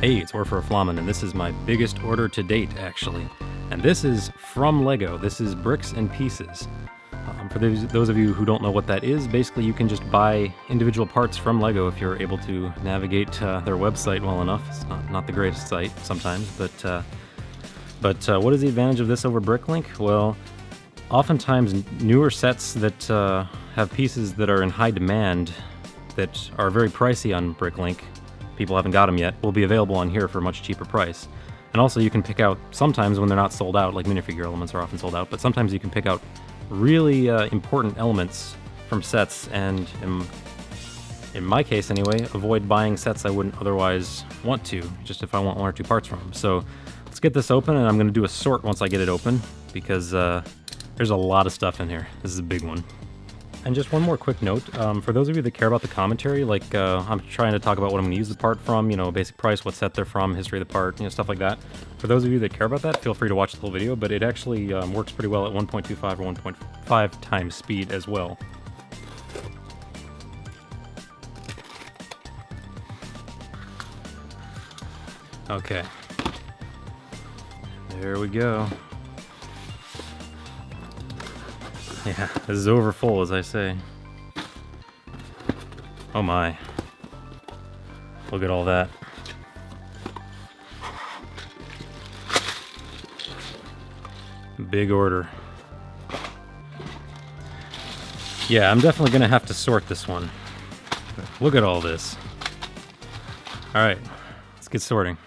Hey, it's War for a Flamin, and this is my biggest order to date, actually. And this is from Lego. This is Bricks and Pieces. For those of you who don't know what that is, basically you can just buy individual parts from Lego if you're able to navigate their website well enough. It's not the greatest site sometimes, but what is the advantage of this over BrickLink? Well, oftentimes newer sets that have pieces that are in high demand that are very pricey on BrickLink, people haven't got them yet, will be available on here for a much cheaper price. And also you can pick out, sometimes when they're not sold out, like minifigure elements are often sold out, but sometimes you can pick out really important elements from sets, and in my case anyway, avoid buying sets I wouldn't otherwise want to, just if I want one or two parts from them. So let's get this open, and I'm going to do a sort once I get it open, because there's a lot of stuff in here. This is a big one. And just one more quick note, for those of you that care about the commentary, like I'm trying to talk about what I'm going to use the part from, you know, basic price, what set they're from, history of the part, you know, stuff like that. For those of you that care about that, feel free to watch the whole video, but it actually works pretty well at 1.25 or 1.5 times speed as well. Okay. There we go. Yeah, this is over full, as I say. Oh my. Look at all that. Big order. Yeah, I'm definitely gonna have to sort this one. Look at all this. Alright, let's get sorting.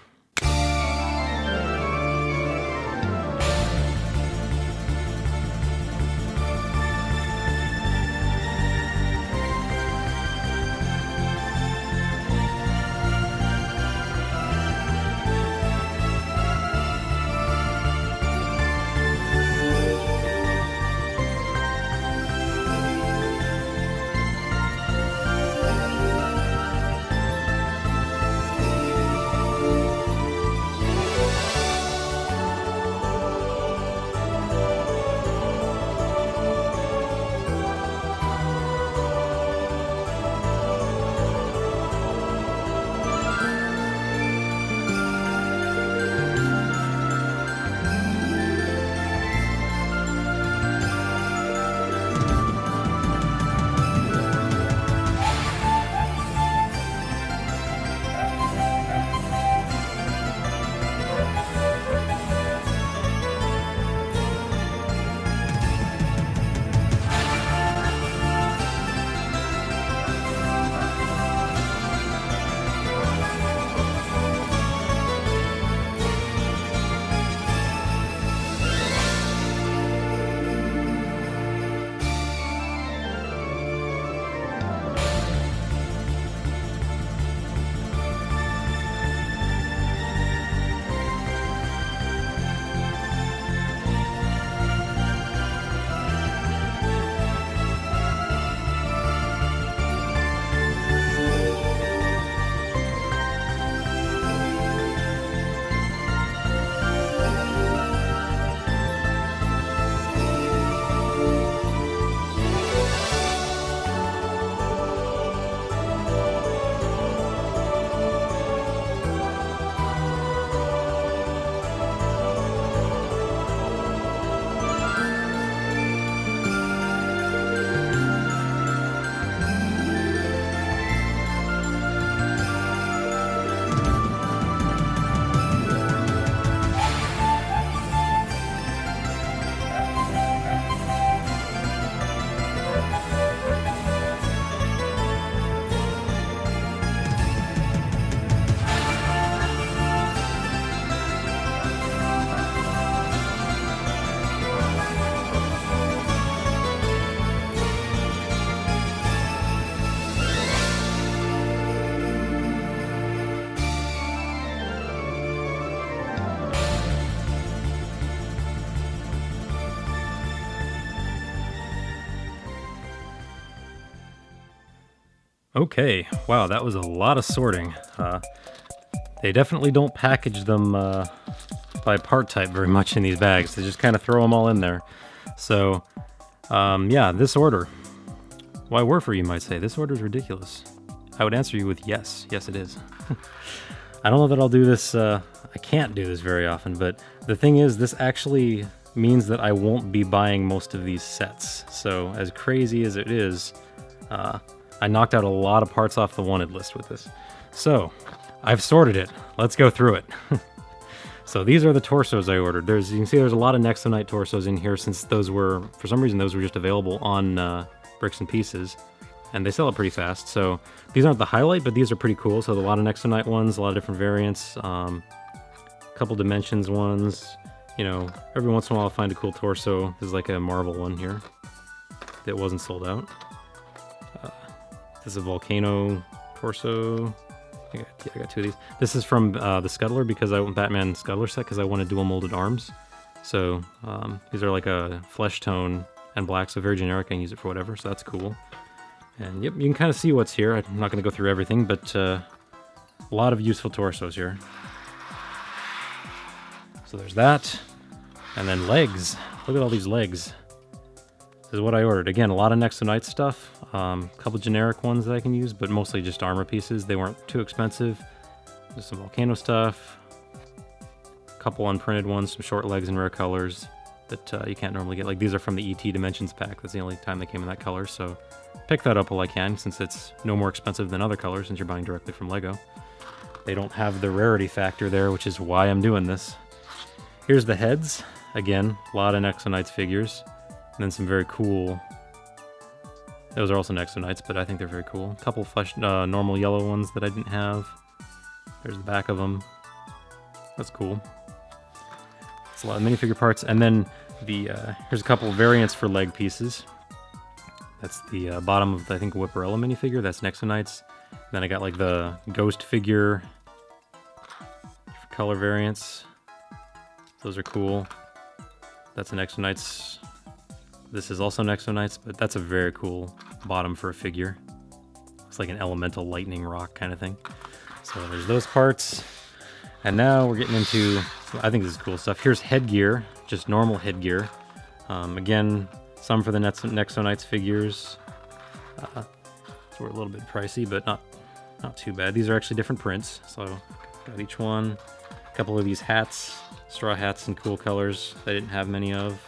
Okay, wow, that was a lot of sorting. They definitely don't package them by part type very much in these bags. They just kind of throw them all in there. So, yeah, this order. Why Warfer, you might say. This order is ridiculous. I would answer you with yes. Yes, it is. I don't know that I'll do this, I can't do this very often, but the thing is, this actually means that I won't be buying most of these sets. So as crazy as it is, I knocked out a lot of parts off the wanted list with this. So I've sorted it. Let's go through it. So these are the torsos I ordered. You can see there's a lot of Nexonite torsos in here, since those were, for some reason, those were just available on Bricks and Pieces, and they sell it pretty fast. So these aren't the highlight, but these are pretty cool. So a lot of Nexonite ones, a lot of different variants, couple dimensions ones. You know, every once in a while I'll find a cool torso. There's like a Marvel one here that wasn't sold out. This is a volcano torso. I got two of these. This is from the Scuttler, because I want Batman Scuttler set, because I wanted dual molded arms. So these are like a flesh tone and black, so very generic. I can use it for whatever, so that's cool. And yep, you can kind of see what's here. I'm not going to go through everything, but a lot of useful torsos here. So there's that. And then legs. Look at all these legs. This is what I ordered. Again, a lot of Nexonite stuff. A couple generic ones that I can use, but mostly just armor pieces. They weren't too expensive. There's some volcano stuff. A couple unprinted ones, some short legs in rare colors that you can't normally get. Like, these are from the ET Dimensions pack. That's the only time they came in that color, so pick that up while I can, since it's no more expensive than other colors, since you're buying directly from LEGO. They don't have the rarity factor there, which is why I'm doing this. Here's the heads. Again, a lot of Nexonites figures. And then some very cool... Those are also Nexonites, but I think they're very cool. A couple flesh, normal yellow ones that I didn't have. There's the back of them. That's cool. It's a lot of minifigure parts. And then here's a couple variants for leg pieces. That's the bottom of, I think, a Whipperella minifigure. That's Nexonites. Then I got like the ghost figure color variants. Those are cool. That's an Nexonites. This is also Nexonites, but that's a very cool bottom for a figure. It's like an elemental lightning rock kind of thing. So there's those parts. And now we're getting into, I think this is cool stuff. Here's headgear, just normal headgear. Again, some for the Nexonites figures. So we're a little bit pricey, but not too bad. These are actually different prints, so got each one. A couple of these hats, straw hats in cool colors that I didn't have many of.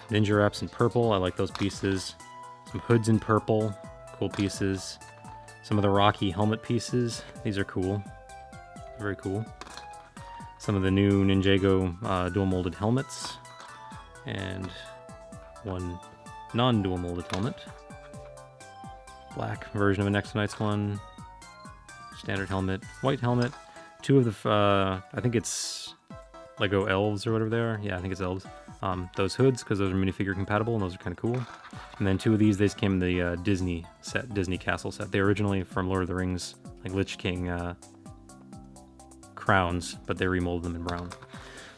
Ninja wraps in purple, I like those pieces. Some hoods in purple, cool pieces. Some of the Rocky helmet pieces, these are cool. Very cool. Some of the new Ninjago dual molded helmets. And one non-dual molded helmet. Black version of a Nexonites one. Standard helmet, white helmet. Two of the, I think it's Lego elves or whatever they are. Yeah, I think it's elves. Those hoods, because those are minifigure compatible, and those are kind of cool. And then two of these, they came in the Disney set, Disney Castle set. They're originally from Lord of the Rings, like Lich King crowns, but they remolded them in brown.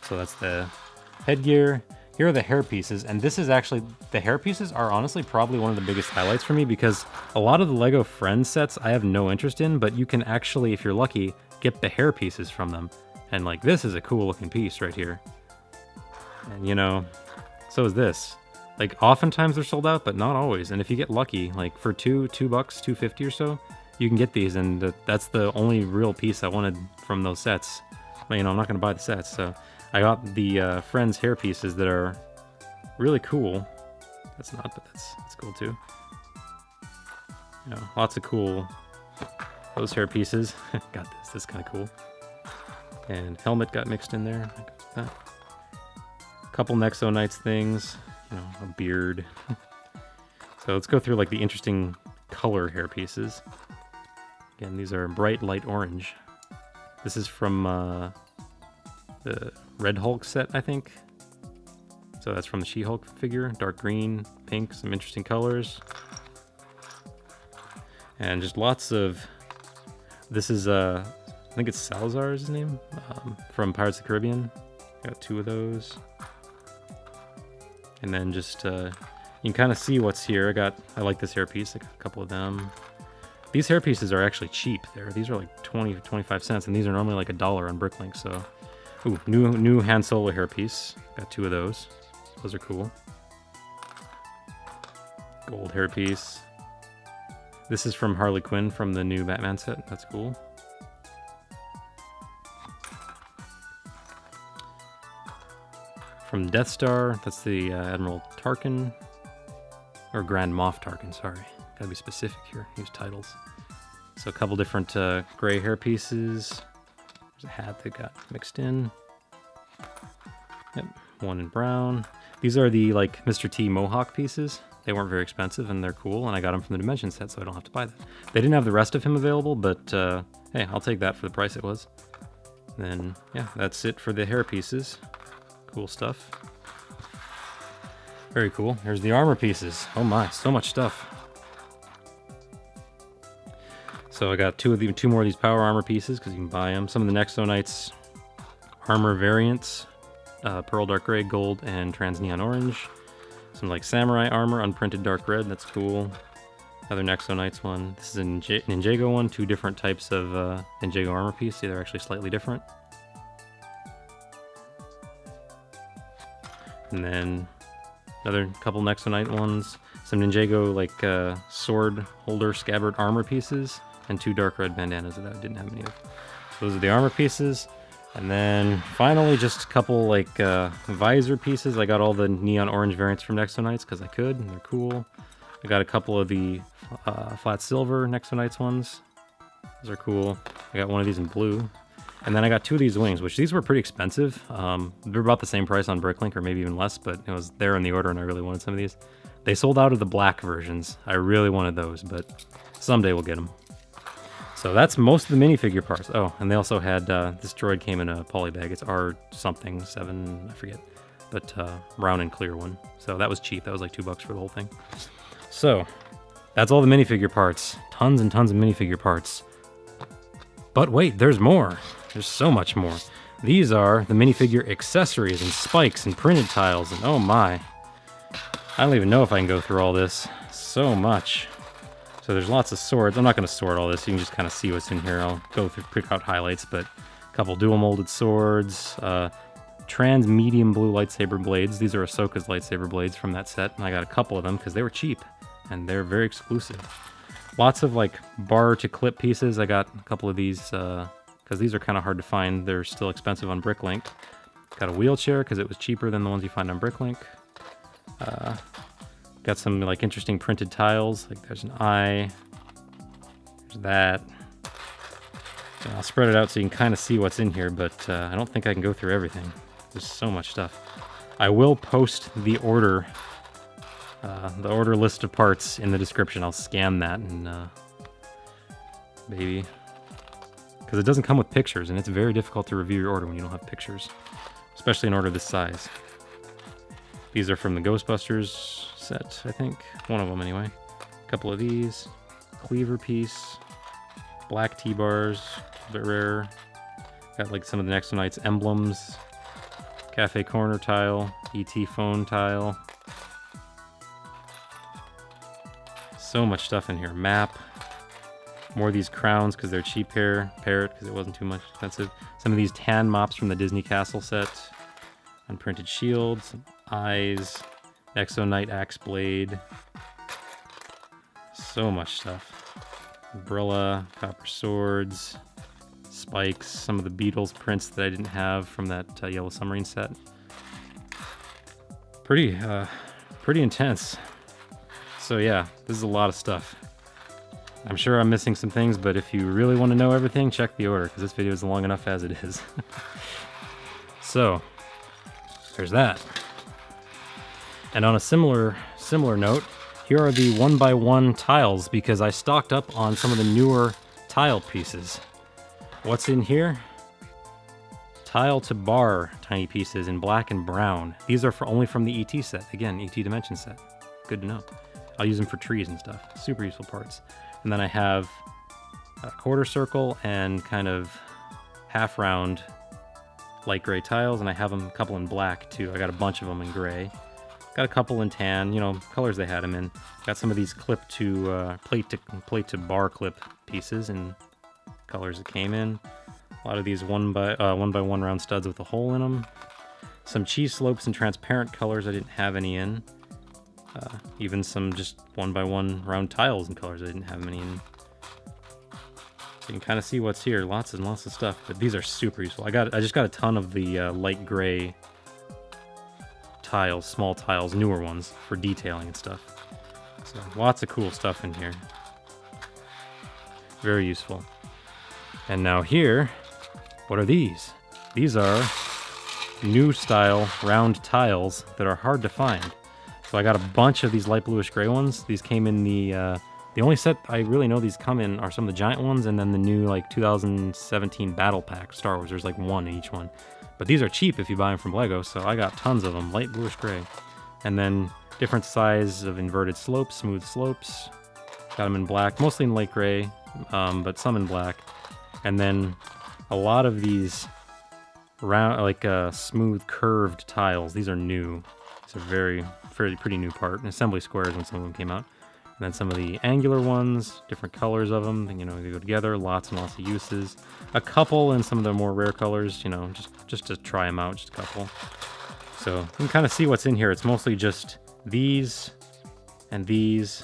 So that's the headgear. Here are the hair pieces, and this is actually, the hair pieces are honestly probably one of the biggest highlights for me, because a lot of the Lego Friends sets I have no interest in, but you can actually, if you're lucky, get the hair pieces from them. And like, this is a cool looking piece right here. And you know, so is this. Like, oftentimes they're sold out, but not always. And if you get lucky, like for $2, $2.50 or so, you can get these, and that's the only real piece I wanted from those sets. But, you know, I'm not going to buy the sets, so I got the Friends hair pieces that are really cool. That's not, but that's cool too. You know, lots of cool, those hair pieces. Got this, that's kind of cool. And helmet got mixed in there. I got that. Couple Nexonites things, you know, a beard. So let's go through like the interesting color hair pieces. Again, these are bright light orange. This is from the Red Hulk set, I think. So that's from the She-Hulk figure. Dark green, pink, some interesting colors. And just lots of... This is, I think it's Salazar is his name, from Pirates of the Caribbean. Got two of those. And then just, you can kind of see what's here. I like this hairpiece. I got a couple of them. These hairpieces are actually cheap there. These are like 20 to 25 cents, and these are normally like $1 on BrickLink, so. Ooh, new Han Solo hairpiece. Got two of those. Those are cool. Gold hairpiece. This is from Harley Quinn from the new Batman set. That's cool. From Death Star, that's the Admiral Tarkin. Or Grand Moff Tarkin, sorry. Gotta be specific here, use titles. So a couple different gray hair pieces. There's a hat that got mixed in. Yep, one in brown. These are the like Mr. T Mohawk pieces. They weren't very expensive and they're cool, and I got them from the Dimension set, so I don't have to buy that. They didn't have the rest of him available, but hey, I'll take that for the price it was. Then, yeah, that's it for the hair pieces. Cool stuff. Very cool. Here's the armor pieces. Oh my, so much stuff. So I got two more of these power armor pieces because you can buy them. Some of the Nexo Knights armor variants, pearl dark gray, gold, and trans neon orange. Some like samurai armor, unprinted dark red. That's cool. Another Nexo Knights one. This is a Ninjago one. Two different types of Ninjago armor piece. See, they're actually slightly different. And then another couple Nexo Knight ones. Some Ninjago like sword holder scabbard armor pieces. And two dark red bandanas that I didn't have any of. So those are the armor pieces. And then finally just a couple like visor pieces. I got all the neon orange variants from Nexo Knights because I could, and they're cool. I got a couple of the flat silver Nexo Knights ones. Those are cool. I got one of these in blue. And then I got two of these wings, which these were pretty expensive. They're about the same price on BrickLink, or maybe even less, but it was there in the order and I really wanted some of these. They sold out of the black versions. I really wanted those, but someday we'll get them. So that's most of the minifigure parts. Oh, and they also had, this droid came in a poly bag. It's R something, 7, I forget. But brown and clear one. So that was cheap. That was like $2 for the whole thing. So, that's all the minifigure parts. Tons and tons of minifigure parts. But wait, there's more. There's so much more. These are the minifigure accessories and spikes and printed tiles and oh my. I don't even know if I can go through all this. So much. So there's lots of swords. I'm not going to sort all this. You can just kind of see what's in here. I'll go through, pick out highlights, but a couple dual molded swords, trans medium blue lightsaber blades. These are Ahsoka's lightsaber blades from that set, and I got a couple of them because they were cheap, and they're very exclusive. Lots of like bar to clip pieces. I got a couple of these because these are kind of hard to find. They're still expensive on BrickLink. Got a wheelchair because it was cheaper than the ones you find on BrickLink. Got some like interesting printed tiles, like there's an eye, there's that. And I'll spread it out so you can kind of see what's in here, but I don't think I can go through everything. There's so much stuff. I will post the order list of parts in the description. I'll scan that and maybe, because it doesn't come with pictures, and it's very difficult to review your order when you don't have pictures, especially an order this size. These are from the Ghostbusters set, I think. One of them, anyway. A couple of these. Cleaver piece. Black T-bars. A bit rare. Got like some of the Nexo Knights emblems. Cafe corner tile. ET phone tile. So much stuff in here. Map. More of these crowns because they're cheap here. Parrot because it wasn't too much expensive. Some of these tan mops from the Disney Castle set. Unprinted shields. Eyes. Nexo Knight axe blade. So much stuff. Umbrella, copper swords, spikes, some of the Beatles prints that I didn't have from that Yellow Submarine set. Pretty intense. So yeah, this is a lot of stuff. I'm sure I'm missing some things, but if you really want to know everything, check the order, because this video is long enough as it is. So, there's that. And on a similar note, here are the 1x1 tiles, because I stocked up on some of the newer tile pieces. What's in here? Tile to bar tiny pieces in black and brown. These are only from the ET set. Again, ET Dimension set. Good to know. I'll use them for trees and stuff. Super useful parts. And then I have a quarter circle and kind of half round light gray tiles, and I have them a couple in black too. I got a bunch of them in gray. Got a couple in tan, you know, colors they had them in. Got some of these clip to plate to bar clip pieces and colors it came in. A lot of these 1x1 round studs with a hole in them. Some cheese slopes and transparent colors I didn't have any in. Even some just 1x1 round tiles and colors. I didn't have many in. So you can kind of see what's here. Lots and lots of stuff. But these are super useful. I just got a ton of the light gray tiles, small tiles, newer ones for detailing and stuff. So lots of cool stuff in here. Very useful. And now here, what are these? These are new style round tiles that are hard to find. So I got a bunch of these light bluish gray ones. These came in the only set I really know these come in are some of the giant ones, and then the new like 2017 Battle Pack Star Wars. There's like one in each one. But these are cheap if you buy them from Lego, so I got tons of them, light bluish gray. And then different size of inverted slopes, smooth slopes. Got them in black, mostly in light gray, but some in black. And then a lot of these round, like smooth curved tiles. These are new. These are pretty new part. And assembly squares when some of them came out. And then some of the angular ones, different colors of them. You know, they go together. Lots and lots of uses. A couple in some of the more rare colors. You know, just to try them out. Just a couple. So you can kind of see what's in here. It's mostly just these and these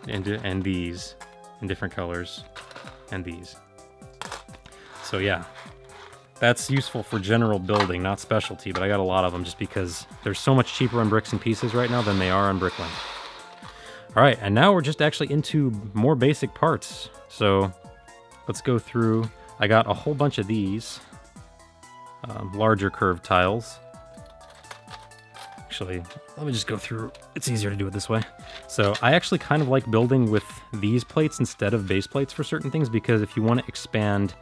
and these in different colors and these. So yeah. That's useful for general building, not specialty, but I got a lot of them just because they're so much cheaper on Bricks and Pieces right now than they are on BrickLink. All right, and now we're just actually into more basic parts. So let's go through. I got a whole bunch of these larger curved tiles. Actually, let me just go through. It's easier to do it this way. So I actually kind of like building with these plates instead of base plates for certain things, because if you want to expand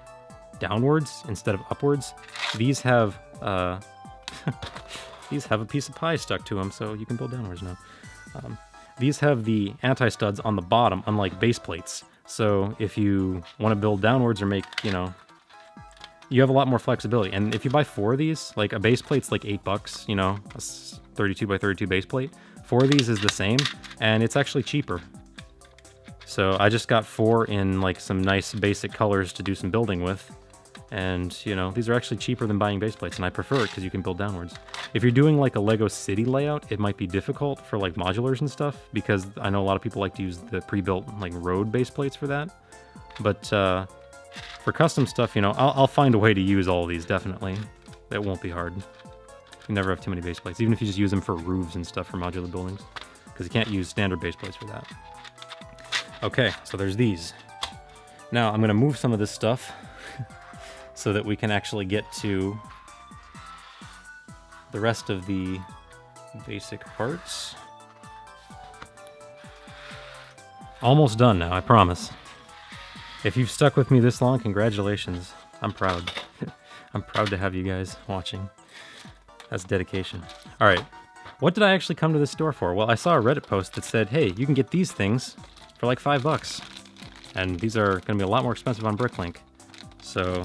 downwards instead of upwards, these have these have a piece of pie stuck to them, so you can build downwards now. These have the anti-studs on the bottom, unlike base plates. So if you want to build downwards or make, you know, you have a lot more flexibility. And if you buy 4 of these, like a base plate's like $8, you know, a 32 by 32 base plate. 4 of these is the same, and it's actually cheaper. So I just got 4 in like some nice basic colors to do some building with. And, you know, these are actually cheaper than buying base plates, and I prefer it because you can build downwards. If you're doing like a Lego city layout, it might be difficult for like modulars and stuff, because I know a lot of people like to use the pre-built like road base plates for that. But for custom stuff, you know, I'll find a way to use all of these, definitely. It won't be hard. You never have too many base plates, even if you just use them for roofs and stuff for modular buildings, because you can't use standard base plates for that. Okay, so there's these. Now I'm going to move some of this stuff so that we can actually get to the rest of the basic parts. Almost done now, I promise. If you've stuck with me this long, congratulations. I'm proud. I'm proud to have you guys watching. That's dedication. All right, what did I actually come to this store for? Well, I saw a Reddit post that said, hey, you can get these things for like $5. And these are going to be a lot more expensive on BrickLink. So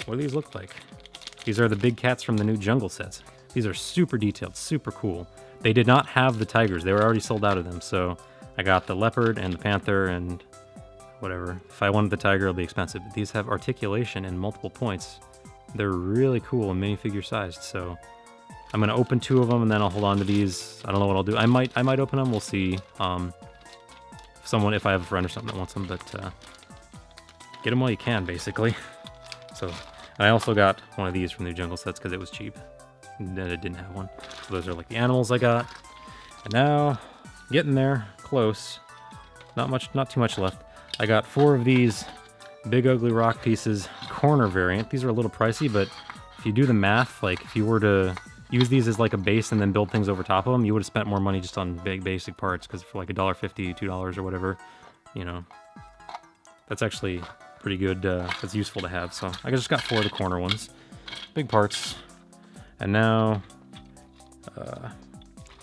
what do these look like? These are the big cats from the new jungle sets. These are super detailed, super cool. They did not have the tigers. They were already sold out of them. So I got the leopard and the panther and whatever. If I wanted the tiger, it'll be expensive. But these have articulation and multiple points. They're really cool and minifigure sized. So I'm going to open 2 of them and then I'll hold on to these. I don't know what I'll do. I might open them. We'll see. If I have a friend or something that wants them, but get them while you can, basically. So, and I also got one of these from the jungle sets because it was cheap. And it didn't have one. So those are like the animals I got. And now, getting there, close. Not too much left. I got 4 of these big ugly rock pieces, corner variant. These are a little pricey, but if you do the math, like if you were to use these as like a base and then build things over top of them, you would have spent more money just on big basic parts, because for like $1.50, $2 or whatever, you know, that's actually pretty good. That's useful to have. So I just got 4 of the corner ones, big parts. And now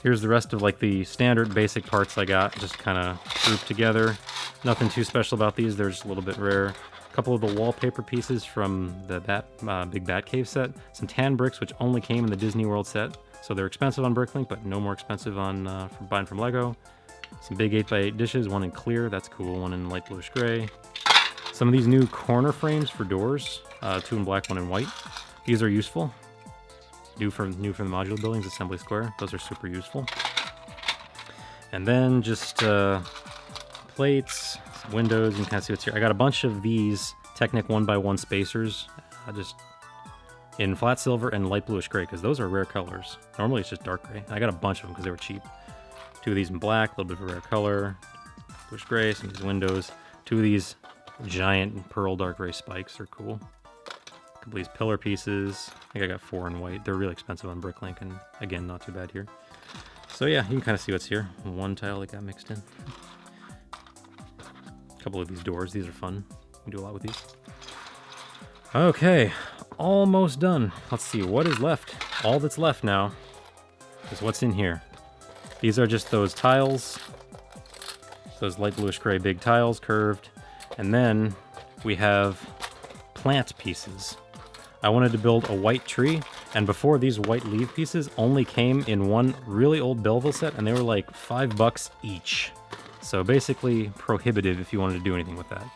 here's the rest of like the standard basic parts I got, just kind of grouped together. Nothing too special about these. They're just a little bit rare. A couple of the wallpaper pieces from the Big Bat Cave set. Some tan bricks, which only came in the Disney World set. So they're expensive on BrickLink, but no more expensive on buying from Lego. Some big 8x8 dishes, one in clear, that's cool, one in light bluish gray. Some of these new corner frames for doors, 2 in black, 1 in white. These are useful. New from the modular buildings, assembly square. Those are super useful. And then just plates, windows. You can kind of see what's here. I got a bunch of these Technic 1x1 spacers, just in flat silver and light bluish gray, because those are rare colors. Normally it's just dark gray. I got a bunch of them because they were cheap. 2 of these in black, a little bit of a rare color. Bluish gray, some of these windows. 2 of these giant pearl dark gray spikes are cool. A couple of these pillar pieces. I think I got 4 in white. They're really expensive on BrickLink, and again, not too bad here. So yeah, you can kind of see what's here. 1 tile that got mixed in. A couple of these doors. These are fun. You can do a lot with these. Okay, almost done. Let's see what is left. All that's left now is what's in here. These are just those tiles. Those light bluish gray big tiles, curved. And then we have plant pieces. I wanted to build a white tree, and before, these white leaf pieces only came in one really old Belleville set, and they were like $5 each. So basically prohibitive if you wanted to do anything with that.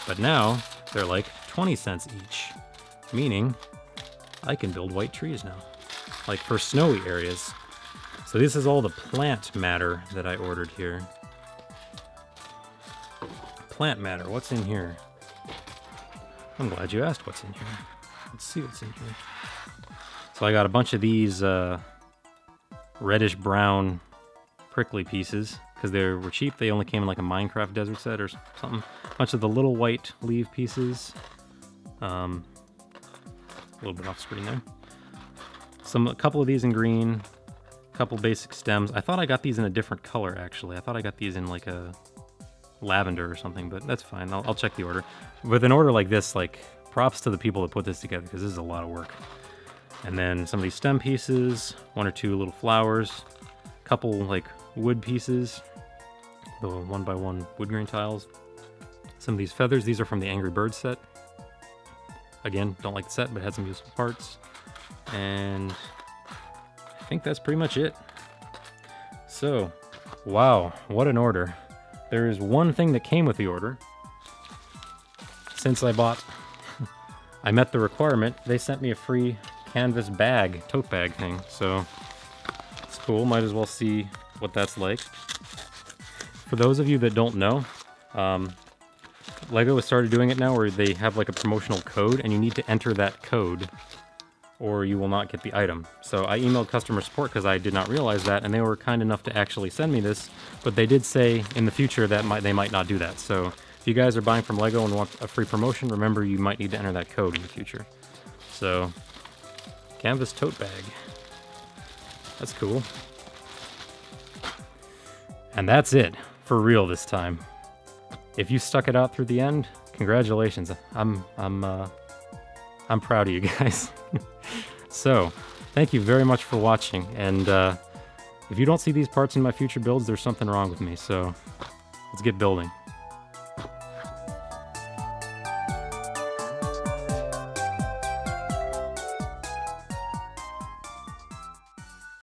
But now they're like 20 cents each, meaning I can build white trees now, like for snowy areas. So this is all the plant matter that I ordered here. Plant matter, what's in here? I'm glad you asked what's in here. Let's see what's in here. So I got a bunch of these reddish brown prickly pieces because they were cheap. They only came in like a Minecraft desert set or something. A bunch of the little white leaf pieces. A little bit off screen there. A couple of these in green. A couple basic stems. I thought I got these in a different color actually. I thought I got these in like a lavender or something, but that's fine. I'll check the order. With an order like this, like, props to the people that put this together, because this is a lot of work. And then some of these stem pieces, 1 or 2 little flowers, a couple like wood pieces, the 1x1 wood grain tiles. Some of these feathers, these are from the Angry Birds set. Again, don't like the set, but had some useful parts. And I think that's pretty much it. So, wow, what an order. There is one thing that came with the order. Since I met the requirement, they sent me a free canvas bag, tote bag thing, so it's cool. Might as well see what that's like. For those of you that don't know, LEGO has started doing it now where they have like a promotional code, and you need to enter that code or you will not get the item. So I emailed customer support because I did not realize that, and they were kind enough to actually send me this, but they did say in the future that they might not do that. So if you guys are buying from LEGO and want a free promotion, remember you might need to enter that code in the future. So, canvas tote bag. That's cool. And that's it, for real this time. If you stuck it out through the end, congratulations. I'm proud of you guys. So, thank you very much for watching, and if you don't see these parts in my future builds, there's something wrong with me, so let's get building.